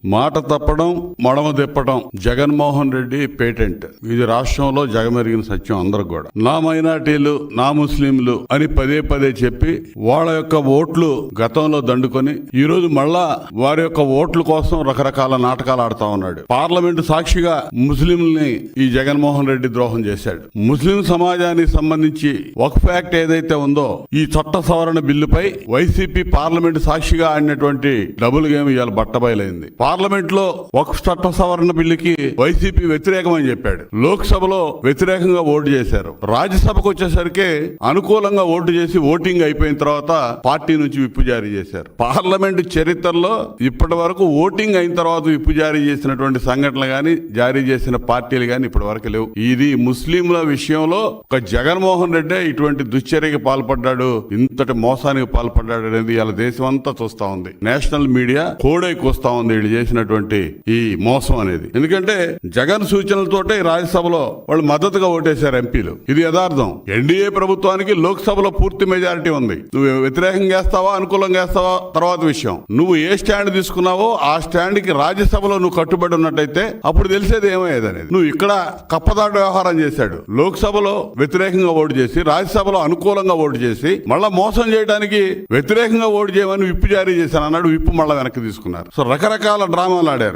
మాట తప్పడం, మడమ తిప్పడం జగన్మోహన్ రెడ్డి పేటెంట్. ఇది రాష్ట్రంలో జగమెరిగిన సత్యం అందరికి కూడా. నా మైనార్టీలు, నా ముస్లింలు అని పదే పదే చెప్పి వాళ్ళ యొక్క ఓట్లు గతంలో దండుకొని ఈ రోజు మళ్ళా వారి యొక్క ఓట్ల కోసం రకరకాల నాటకాలు ఆడుతా ఉన్నాడు. పార్లమెంటు సాక్షిగా ముస్లింల్ని ఈ జగన్మోహన్ రెడ్డి ద్రోహం చేశాడు. ముస్లిం సమాజానికి సంబంధించి వక్ఫ్ యాక్ట్ ఏదైతే ఉందో ఈ చట్ట సవరణ బిల్లుపై వైసీపీ పార్లమెంటు సాక్షిగా ఆడినటువంటి డబుల్ గేమ్ ఇవాళ బట్టబయలైంది. పార్లమెంట్ లో వక్ఫ్ చట్ట సవరణ బిల్లుకి వైసీపీ వ్యతిరేకమని చెప్పాడు. లోక్సభలో వ్యతిరేకంగా ఓటు చేశారు. రాజ్యసభకు వచ్చేసరికి అనుకూలంగా ఓటు చేసి ఓటింగ్ అయిపోయిన తర్వాత పార్టీ నుంచి విప్పు జారీ చేశారు. పార్లమెంట్ చరిత్రలో ఇప్పటి వరకు ఓటింగ్ అయిన తర్వాత విప్పు జారీ చేసినటువంటి సంఘటనలు గాని, జారీ చేసిన పార్టీలు గాని ఇప్పటి వరకు లేవు. ఇది ముస్లింల విషయంలో ఒక జగన్మోహన్ రెడ్డి ఇటువంటి దుశ్చర్యకి పాల్పడ్డాడు, ఇంతటి మోసానికి పాల్పడ్డాడు అనేది ఇలా దేశం అంతా చూస్తా ఉంది. నేషనల్ మీడియా కోడై కూస్తా ఉంది వీళ్ళు చేసినటువంటి ఈ మోసం అనేది. ఎందుకంటే జగన్ సూచనలతోటే రాజ్యసభలో వాళ్ళు మద్దతుగా ఓటేశారు ఎంపీలు. ఇది యథార్థం. ఎన్డీఏ ప్రభుత్వానికి లోక్సభలో పూర్తి మెజారిటీ ఉంది. నువ్వు వ్యతిరేకంగా వేస్తావా, అనుకూలంగా వేస్తావా తర్వాత విషయం. నువ్వు ఏ స్టాండ్ తీసుకున్నావో ఆ స్టాండ్ కి రాజ్యసభలో నువ్వు కట్టుబడి ఉన్నట్టయితే అప్పుడు తెలిసేది ఏమయ్యేది అనేది. నువ్వు ఇక్కడ కప్పదాట వ్యవహారం చేశాడు. లోక్సభలో వ్యతిరేకంగా ఓటు చేసి రాజ్యసభలో అనుకూలంగా ఓటు చేసి మళ్ళా మోసం చేయడానికి వ్యతిరేకంగా ఓటు చేయమని విప్పు జారీ చేశాను అన్నాడు. విప్పు మళ్ళా వెనక్కి తీసుకున్నారు. సో రకరకాల డ్రామాలు ఆడారు.